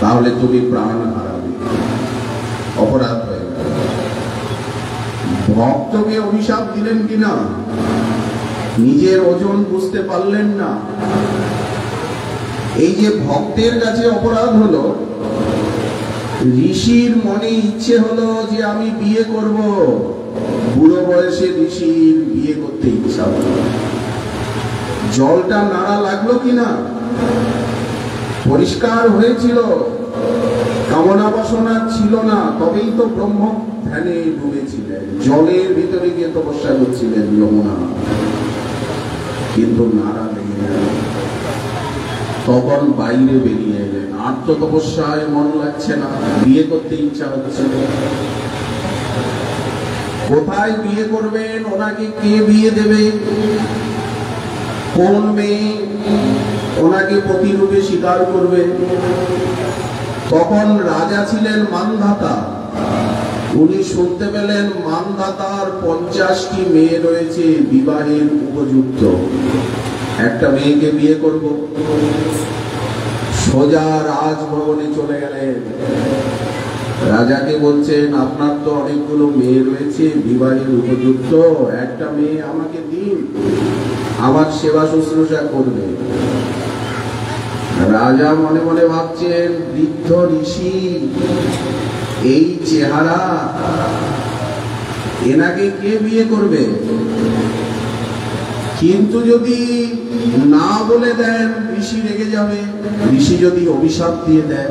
তাহলে তুমি প্রাণ হারাবে, অপরাধ হয়ে গেল। ভক্তকে অভিশাপ দিলেন কিনা, নিজের ওজন বুঝতে পারলেন না। এই যে ভক্তের কাছে অপরাধ হলো, ঋষির মনে ইচ্ছে হলো যে আমি বিয়ে করব। বুড়ো বয়সে ঋষির বিয়ে করতে ইচ্ছা হলো। জলটা নাড়া লাগলো কিনা, পরিষ্কার হয়েছিল, কামনা বাসনা ছিল না, তবেই তো ব্রহ্ম ধ্যানে ডুবেছিলেন, জলের ভিতরে গিয়ে তপস্যা করছিলেন যমুনা, কিন্তু নাড়া লেগে গেল। তখন বাইরে বেরিয়ে এলেন, আত্ম তপস্যায় মন লাগছে না, বিয়ে করতে ইচ্ছা হচ্ছে। কোথায় বিয়ে করবেন, ওনাকে কে বিয়ে দেবে, কোন মেয়ে ওনাকে প্রতিরূপে স্বীকার করবে? তখন রাজা ছিলেন মানধাতা, উনি শুনতে পেলেন মানধাতার 50টি মেয়ে রয়েছে বিবাহের উপযুক্ত, একটা মেয়েকে বিয়ে করব। সোজা রাজভবনে চলে গেলেন, রাজাকে বলছেন, আপনার তো অনেকগুলো মেয়ে রয়েছে বিবাহের উপযুক্ত, একটা মেয়ে আমাকে দিন, আমার সেবা শুশ্রূষা করবে। রাজা মনে মনে ভাবছেন, বৃদ্ধ ঋষি, এই চেহারা, এনাকে কে বিয়ে করবে? কিন্তু যদি না বলে দেন ঋষি রেগে যাবে, ঋষি যদি অভিশাপ দিয়ে দেন।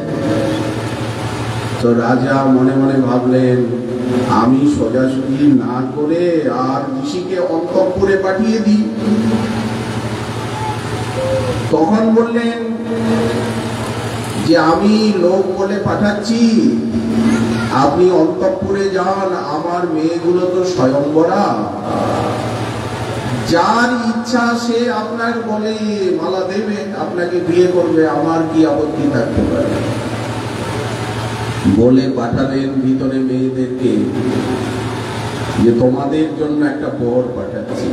তো রাজা মনে মনে ভাবলেন, আমি সোজাসুজি না করে আর ঋষিকে অন্তঃপুরে পাঠিয়ে দিই। তখন বললেন যে আমি লোক বলে পাঠাচ্ছি, আপনি অন্তঃপুরে যান, আমার মেয়েগুলো তো স্বয়ংবরা, যার ইচ্ছা সে আপনার বলে মালা দেবে, আপনাকে বিয়ে করবে, আমার কি আপত্তি থাকতে পারে? বলে পাঠালেন ভিতরে মেয়েদেরকে যে তোমাদের জন্য একটা বর পাঠাচ্ছি।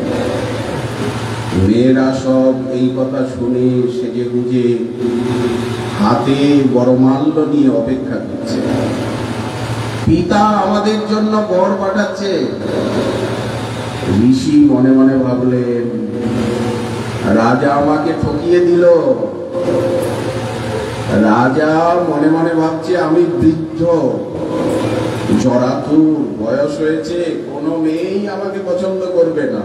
মেয়েরা সব এই কথা শুনে সেজে গুজে হাতে বড়মাল্য নিয়ে অপেক্ষা করছে, পিতা আমাদের জন্য বর পাঠাচ্ছে। ঋষি মনে মনে ভাবলেন, রাজা আমাকে ঠকিয়ে দিল। রাজা মনে মনে ভাবছে, আমি বৃদ্ধ, জরাতুর, বয়স হয়েছে, কোনো মেয়েই আমাকে পছন্দ করবে না,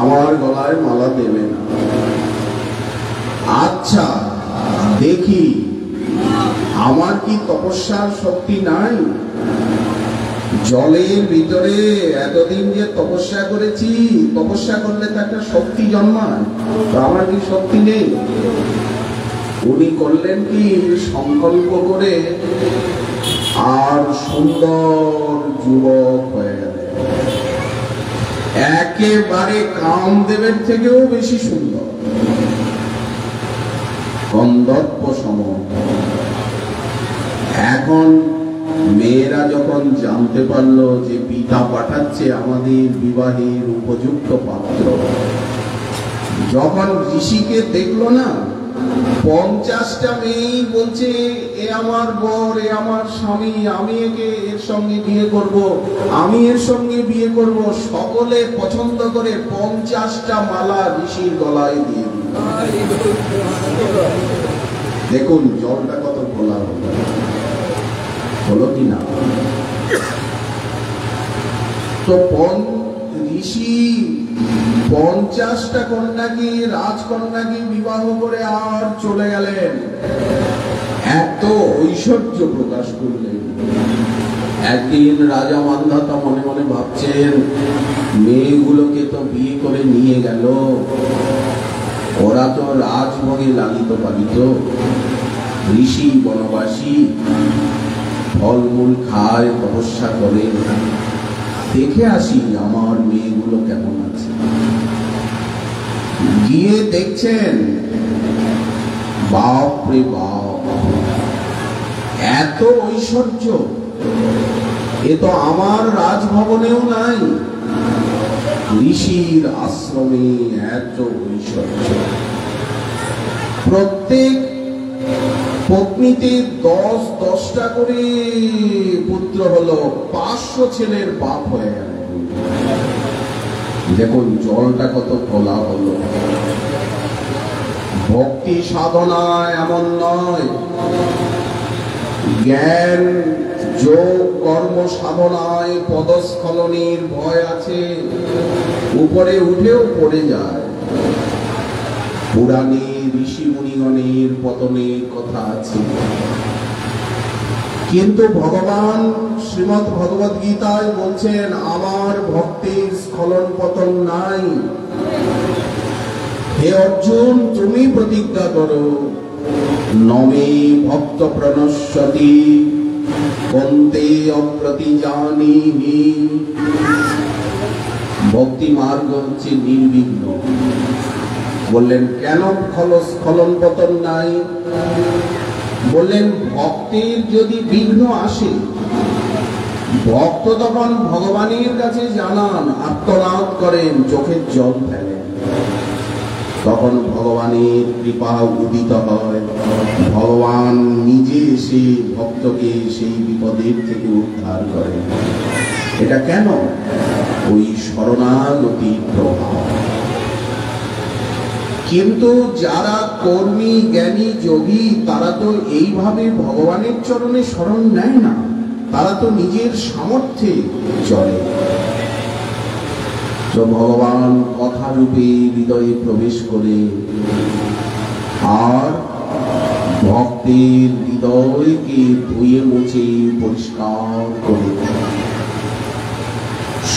আমার গলায় মালা দেবে না। আচ্ছা দেখি, আমার কি তপস্যার শক্তি নাই? জলের ভিতরে এতদিন যে তপস্যা করেছি, তপস্যা করলে তো একটা শক্তি জন্মায়, তো আমার কি শক্তি নেই? উনি করলেন কি, সংকল্প করে আর সুন্দর যুবক হয়ে গেলেন, একেবারে কামদেবের থেকেও বেশি সুন্দর, কন্দর্প সম। এখন মেয়েরা যখন জানতে পারলো যে পিতা পাঠাচ্ছে আমাদের বিবাহের উপযুক্ত পাত্র, যখন ঋষিকে দেখলো না, 50টা মেয়েই বলছে, এ আমার বর, এ আমার স্বামী, আমি একে এর সঙ্গে বিয়ে করব, আমি এর সঙ্গে বিয়ে করব। সকলে পছন্দ করে 50টা মালা ঋষির গলায় দিয়ে দিল। দেখুন জলটা কত খোলা হলো কিনা। তো ঋষি 50টা কন্যাকে, রাজকন্যাকে বিবাহ করে আর চলে গেলেন। এত ঐশ্বর্য প্রকাশ করলেন, একদিন রাজা মান্ধাতা মনে মনে ভাবছেন, মেয়েগুলোকে তো বিয়ে করে নিয়ে গেল, ওরা তো রাজভোগে লালিত পালিত, ঋষি বনবাসী, ফলমূল খায়, তপস্যা করে, দেখে আসি আমার মেয়েগুলো কেমন আছে। গিয়ে দেখছেন, বাপ রে বাপ, এত ঐশ্বর্য এ তো আমার রাজভবনেও নাই, ঋষির আশ্রমে এত ঐশ্বর্য। প্রত্যেক পত্নীতে 10-10টা করে পুত্র হলো, 500 ছেলের বাপ হয়ে গেল। দেখুন জলটা কত খোলা হলো। ভক্তি সাধনা এমন নয়, জ্ঞান যোগ কর্ম সাধনায় পদস্খলনের ভয় আছে, উপরে উঠেও পড়ে যায়। পুরাণে ঋষি মুনিগণের পতনের কথা আছে, কিন্তু ভগবান শ্রীমদ্ ভগবদ গীতায় বলছেন আমার ভক্তির স্খলন পতন নাই। হে অর্জুন, তুমি প্রতিজ্ঞা করো, নমে ভক্ত প্রণশ্যতি কন্তে অপ্রতিজানিহি। ভক্তি মার্গ হচ্ছে নির্বিঘ্ন। বললেন কেন স্খলন পতন নাই? বললেন ভক্তের যদি বিঘ্ন আসে, ভক্ত তখন ভগবানের কাছে জানান, আর্তনাদ করেন, চোখের জল ফেলেন, তখন ভগবানের কৃপা উদিত হয়। ভগবান নিজে এসে ভক্তকে সেই বিপদের থেকে উদ্ধার করেন। এটা কেন? ওই শরণাগতি প্রভাব। কিন্তু যারা কর্মী জ্ঞানী যোগী, তারা তো এইভাবে ভগবানের চরণে শরণ নেয় না, তারা তো নিজের সামর্থ্যে চলে। তো ভগবান কথা রূপে হৃদয়ে প্রবেশ করে আর ভক্তের হৃদয়কে ধুয়ে মুছে পরিষ্কার করে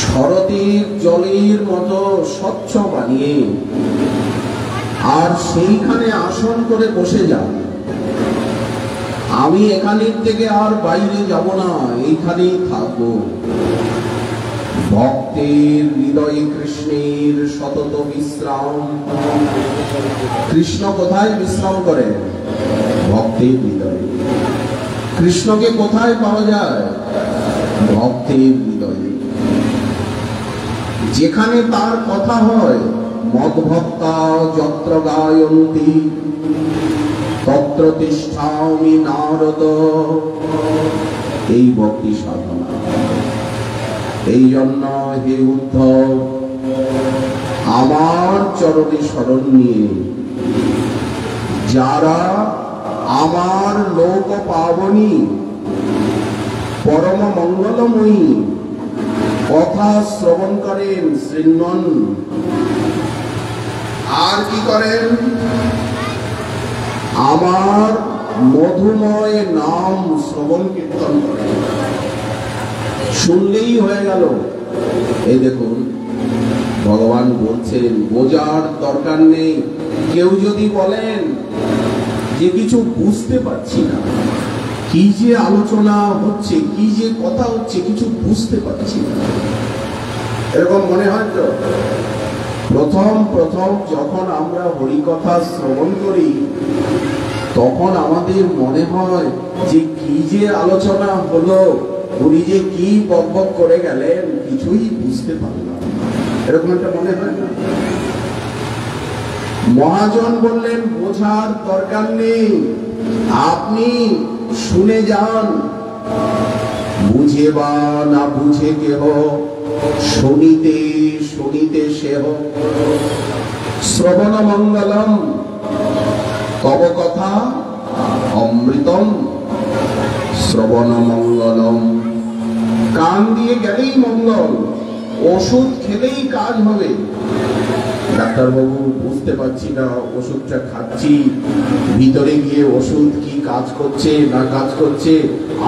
শরতের জলের মতো স্বচ্ছ বানিয়ে আর সেইখানে আসন করে বসে যান। আমি এখানের থেকে আর বাইরে যাব না, এইখানেই থাকবো। ভক্তের হৃদয়ে কৃষ্ণের সতত বিশ্রাম। কৃষ্ণ কোথায় বিশ্রাম করেন? ভক্তের হৃদয়ে। কৃষ্ণকে কোথায় পাওয়া যায়? ভক্তের হৃদয়ে। যেখানে তার কথা হয়, মদ্ভক্তা যত্র গায়ন্তি তত্র তিষ্ঠামি নারদ। এই ভক্তি সাধনা। এই জন্য হে উদ্ধব, আমার চরণে শরণ নিয়ে যারা আমার লোক পাবনী পরম মঙ্গলময়ী কথা শ্রবণ করেন, শৃণ্বন, আর কি করেন? আমার মধুময় নাম শ্রবণ কীর্তন করেন। শুনলেই হয়ে গেল। এই দেখুন ভগবান বলছেন বোঝার দরকার নেই। কেউ যদি বলেন যে কিছু বুঝতে পারছি না, কি যে আলোচনা হচ্ছে, কি যে কথা হচ্ছে, কিছু বুঝতে পারছি না, এরকম মনে হয় তো? প্রথম যখন আমরা হরিকথা শ্রবণ করি, তখন আমাদের মনে হয় যে কি যে আলোচনা হলো, উনি যে কি বকবক করে গেলেন, কিছুই বুঝতে পারলাম, এরকম একটা মনে হয় না? মহাজন বললেন বোঝার দরকার নেই, আপনি শুনে যান। বুঝে বা না বুঝে কেহ, শুনিতে শুনিতে সেহ। শ্রবণ মঙ্গলম কব কথা অমৃতম শ্রবণ মঙ্গলম। কান দিয়ে গেলেই মঙ্গল, ওষুধ খেলেই কাজ হবে। ডাক্তারবাবু বুঝতে পারছি না, ওষুধটা খাচ্ছি, ভিতরে গিয়ে ওষুধ কি কাজ করছে না কাজ করছে,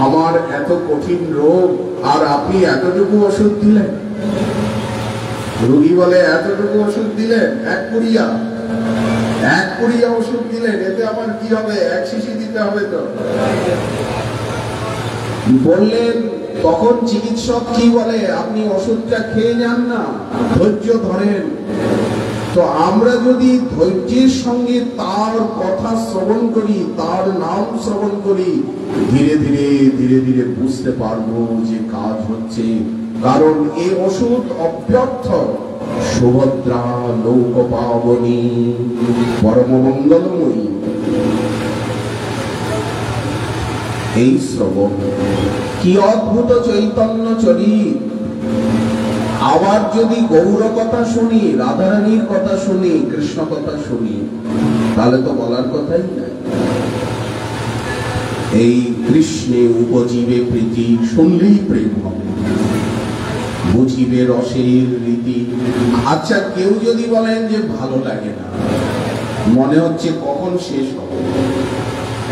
আমার এত কঠিন রোগ আর আপনি এতটুকু ওষুধ দিলেন। রোগী বলে এতটুকু ওষুধ দিলেন, এক পুরিয়া ওষুধ দিলেন, এতে আমার কি হবে, এক শিশি দিতে হবে তো। বললেন তখন চিকিৎসক কি বলে, আপনি ওষুধটা খেয়ে যান না, ধৈর্য ধরেন। তো আমরা যদি ধৈর্যের সঙ্গে তার কথা শ্রবণ করি, তার নাম শ্রবণ করি, ধীরে ধীরে ধীরে ধীরে বুঝতে পারবো যে কাজ হচ্ছে। কারণ এই ওষুধ অব্যর্থ। সুভদ্রা লোক পাবনী পরম মঙ্গলময়ী, এই শ্রবণ কি অদ্ভুত চৈতন্য চরিত। আবার যদি গৌর কথা শুনি, রাধারানীর কথা শুনি, কৃষ্ণ কথা শুনি, তাহলে তো বলার কথাই নাই। এই কৃষ্ণে উপজীবে প্রীতি, শুনলেই প্রেম হবে, বুঝিবে রসের রীতি। আচ্ছা, কেউ যদি বলেন যে ভালো লাগে না, মনে হচ্ছে কখন শেষ হবে,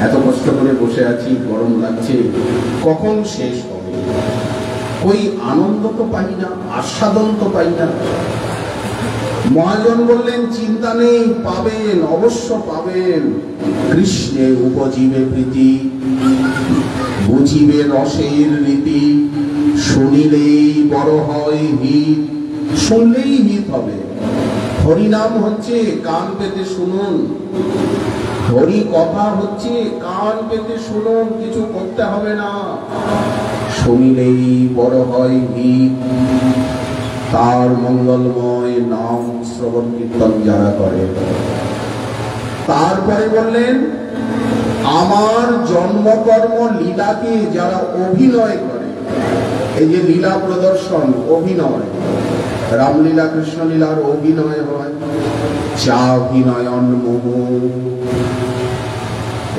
এত কষ্ট করে বসে আছি, গরম লাগছে, কখন শেষ হবে, ওই আনন্দ তো পাই না, আস্বাদন তো পাই না। মহাজন বললেন চিন্তা নেই, পাবেন, অবশ্য পাবেন। কৃষ্ণে উপজীবে প্রীতি, বুঝিবে রসের রীতি, শুনিলেই বড় হয় হিত। শুনলেই হিত হবে। হরিনাম হচ্ছে, কান পেতে শুনুন। হরি কথা হচ্ছে, কান পেতে শুনুন, কিছু করতে হবে না। শুনিলেই বড় হয় হিত। তার মঙ্গলময় নাম শ্রবণ কীর্তন যারা করে। তারপরে বললেন আমার জন্মকর্ম লীলাকে যারা অভিনয় করে, এই যে লীলা প্রদর্শন, অভিনয়, রামলীলা কৃষ্ণলীলার অভিনয় হয়, চাভিনয়ন মোহ।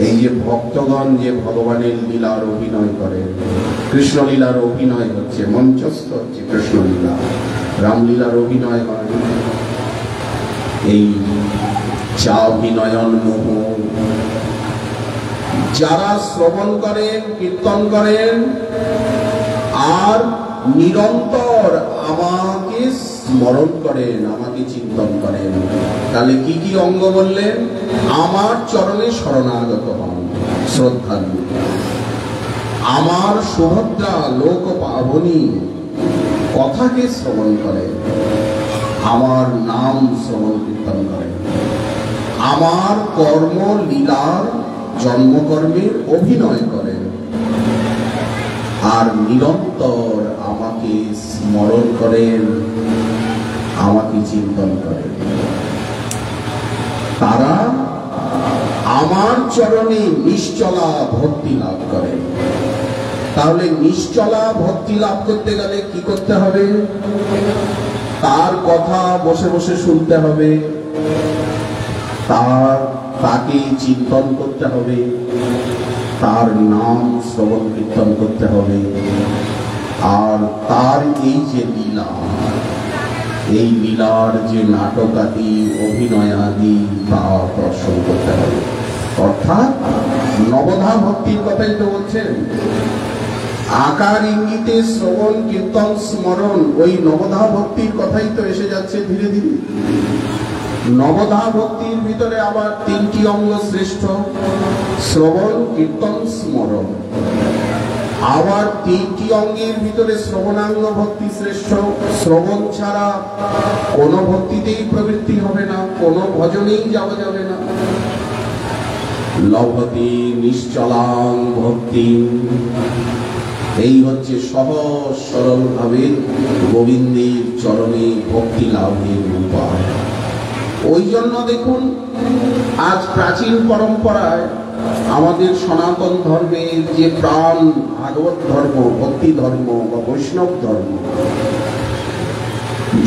এই যে ভক্তগণ যে ভগবানের লীলার অভিনয় করে, কৃষ্ণলীলার অভিনয় হচ্ছে, মঞ্চস্থ হচ্ছে কৃষ্ণলীলা, রামলীলার অভিনয় হয়। এই চাভিনয়ন মোহ যারা শ্রবণ করেন, কীর্তন করেন, আর নিরন্তর আমাকে স্মরণ করেন, আমাকে চিন্তন করেন, তাহলে কি কি অঙ্গ বললেন? আমার চরণে শরণাগত হন, শ্রদ্ধালু। আমার সুভদ্রা লোক পাবনী কথাকে শ্রবণ করেন, আমার নাম শ্রবণ কীর্তন করেন, আমার কর্ম লীলার জন্মকর্মের অভিনয় করেন, আর নিরন্তর আমাকে স্মরণ করেন, আমাকে চিন্তন করেন। তারা আমার চরণে নিশ্চলা ভক্তি লাভ করেন। তাহলে নিশ্চলা ভক্তি লাভ করতে গেলে কি করতে হবে? তার কথা বসে বসে শুনতে হবে, তাকে চিন্তন করতে হবে, তার নাম শ্রবণ কীর্তন করতে হবে, আর তার এই যে লীলা, এই লীলার যে নাটক আদি, অভিনয় আদি, তা দর্শন করতে হবে। অর্থাৎ নবধা ভক্তির কথাই তো বলছেন। আকার ইঙ্গিতে শ্রবণ কীর্তন স্মরণ, ওই নবধা ভক্তির কথাই তো এসে যাচ্ছে ধীরে ধীরে। নবধা ভক্তির ভিতরে আবার তিনটি অঙ্গ শ্রেষ্ঠ, শ্রবণ কীর্তন স্মরণ। আবার তিনটি অঙ্গের ভিতরে শ্রবণাঙ্গ ভক্তি শ্রেষ্ঠ। শ্রবণ ছাড়া কোনো ভক্তিতেই প্রবৃত্তি হবে না, কোনো ভজনেই যাওয়া যাবে না। লভতে নিশ্চলাং ভক্তি, এই হচ্ছে সহজ সরল ভাবে গোবিন্দের চরণে ভক্তি লাভের উপায়। ওই জন্য দেখুন, আজ প্রাচীন পরম্পরায় আমাদের সনাতন ধর্মের যে প্রাণ ভাগবত ধর্ম, ভক্তি ধর্ম বা বৈষ্ণব ধর্ম,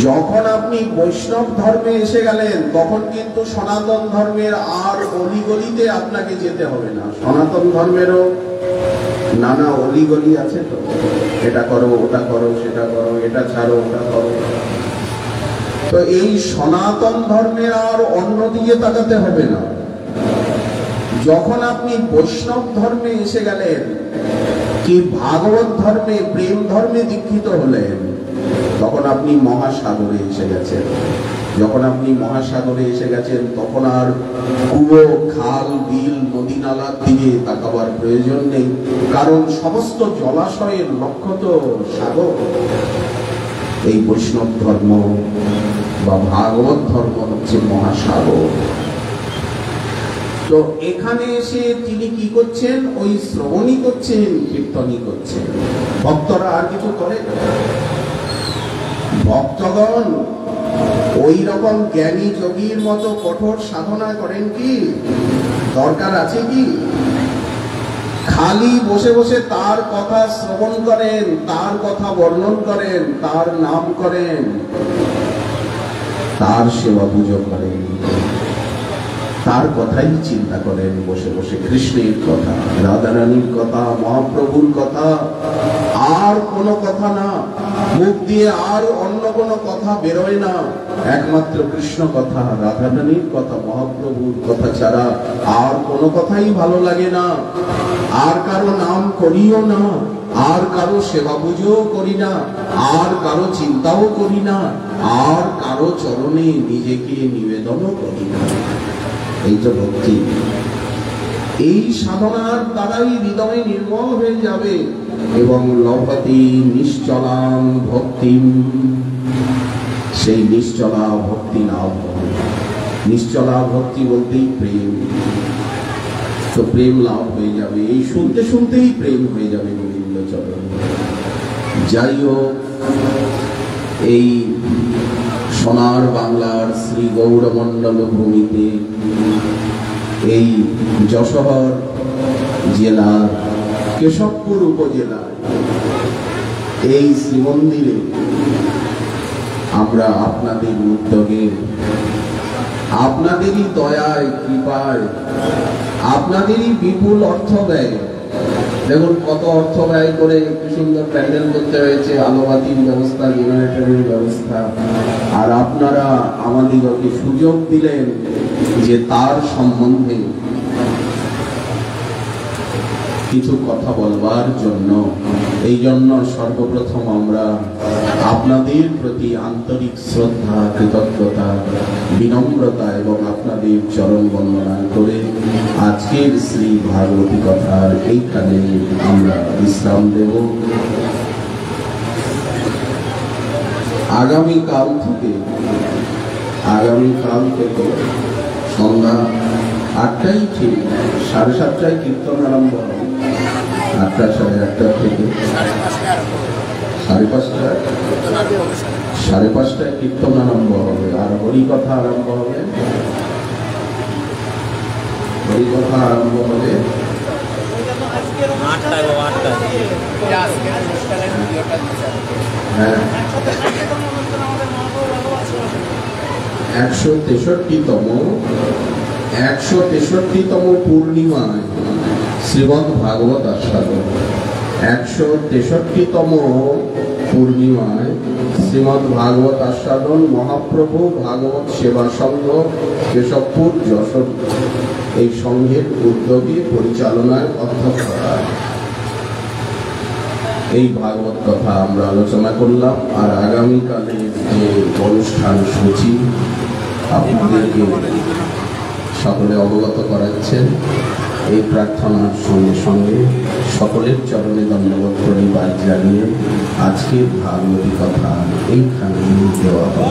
যখন আপনি বৈষ্ণব ধর্মে এসে গেলেন, তখন কিন্তু সনাতন ধর্মের আর অলিগলিতে আপনাকে যেতে হবে না। সনাতন ধর্মেরও নানা অলিগলি আছে তো, এটা করো, ওটা করো, সেটা করো, এটা ছাড়ো, ওটা করো। তো এই সনাতন ধর্মের আর অন্যদিকে তাকাতে হবে না। যখন আপনি বৈষ্ণব ধর্মে এসে গেলেন, কি ভাগবত ধর্মে, প্রেম ধর্মে দীক্ষিত হলেন, তখন আপনি মহাসাগরে এসে গেছেন। যখন আপনি মহাসাগরে এসে গেছেন, তখন আর কুয়ো, খাল, বিল, নদী নালার দিকে তাকাবার প্রয়োজন নেই, কারণ সমস্ত জলাশয়ের লক্ষ্য তো সাগর। এই বৈষ্ণব ধর্ম বা ভাগবত ধর্ম হচ্ছে মহাসাগর। তো এখানে এসে তিনি কি করছেন? ওই শ্রবণই করছেন, কীর্তনই করছেন। ভক্তরা আর কিছু করে? ভক্তগণ ওই রকম জ্ঞানী যোগীর মতো কঠোর সাধনা করেন কি? দরকার আছে কি? খালি বসে বসে তার কথা শ্রবণ করেন, তার কথা বর্ণন করেন, তার নাম করেন, তার সেবা পুজো করেন, তার কথাই চিন্তা করেন বসে বসে, কৃষ্ণের কথা, রাধারানীর কথা, মহাপ্রভুর কথা, আর কোনো কথা না। মুখ দিয়ে আর অন্য কোনো কথা বেরোয় না, একমাত্র কৃষ্ণ কথা, রাধারানীর কথা, মহাপ্রভুর কথা ছাড়া আর কোনো কথাই ভালো লাগে না। আর কারো নাম করিও না, আর কারো সেবা পুজোও করি না, আর কারো চিন্তাও করি না, আর কারো চরণে নিজেকে নিবেদনও করি না। এই তো ভক্তি। এই সাধনার দ্বারাই হৃদয় নির্মল হয়ে যাবে এবং লভতি নিশ্চলাং ভক্তি, সেই নিশ্চলা ভক্তি লাভ হবে। নিশ্চলা ভক্তি বলতেই প্রেম, তো প্রেম লাভ হয়ে যাবে। এই শুনতে শুনতেই প্রেম হয়ে যাবে গোবিন্দ চরণ। যাই হোক, এই সোনার বাংলার শ্রী গৌরমণ্ডল ভূমিতে, এই যশোহর জেলার কেশবপুর উপজেলার এই শ্রীমন্দিরে আমরা আপনাদের উদ্যোগে, আপনাদেরই দয়ায়, কৃপায়, আপনাদেরই বিপুল অর্থ ব্যয়, দেখুন কত অর্থ ব্যয় করে একটু সুন্দর প্যান্ডেল করতে হয়েছে, আলোবাতির ব্যবস্থা, জেনারেটরের ব্যবস্থা, আর আপনারা আমাদেরকে সুযোগ দিলেন যে তার সম্বন্ধে কিছু কথা বলবার জন্য। এই জন্য সর্বপ্রথম আমরা আপনাদের প্রতি আন্তরিক শ্রদ্ধা, কৃতজ্ঞতা, বিনম্রতা এবং আপনাদের চরণ বন্দনা করে আজকের শ্রী ভাগবতী কথার এইখানে আমরা বিশ্রাম দেব। আগামীকাল থেকে সন্ধ্যা 8টায়, ঠিক 7:30টায় কীর্তন আরম্ভ হবে। 8টা, 8:30 থেকে 5:30টায় কীর্তন আরম্ভ হবে, আর হরিকথা আরম্ভ হবে। হরিকথা আরম্ভ হবে 163তম পূর্ণিমায় শ্রীমদ্ ভাগবত আস্বাদন। 163তম পূর্ণিমায় শ্রীমদ্ ভাগবত আস্বাদন মহাপ্রভু ভাগবত সেবা সংঘ কেশবপুর যশোর, এই সংঘের উদ্যোগে পরিচালনায় অধ্যক্ষতা এই ভাগবত কথা আমরা আলোচনা করলাম। আর আগামীকালের যে অনুষ্ঠান সূচি আপনাদেরকে সকলে অবগত করাচ্ছেন, এই প্রার্থনার সঙ্গে সঙ্গে সকলের চরণে দণ্ডবত প্রণিপাত জানিয়ে আজকের ভাগবতী কথা এইখানে দেওয়া হয়।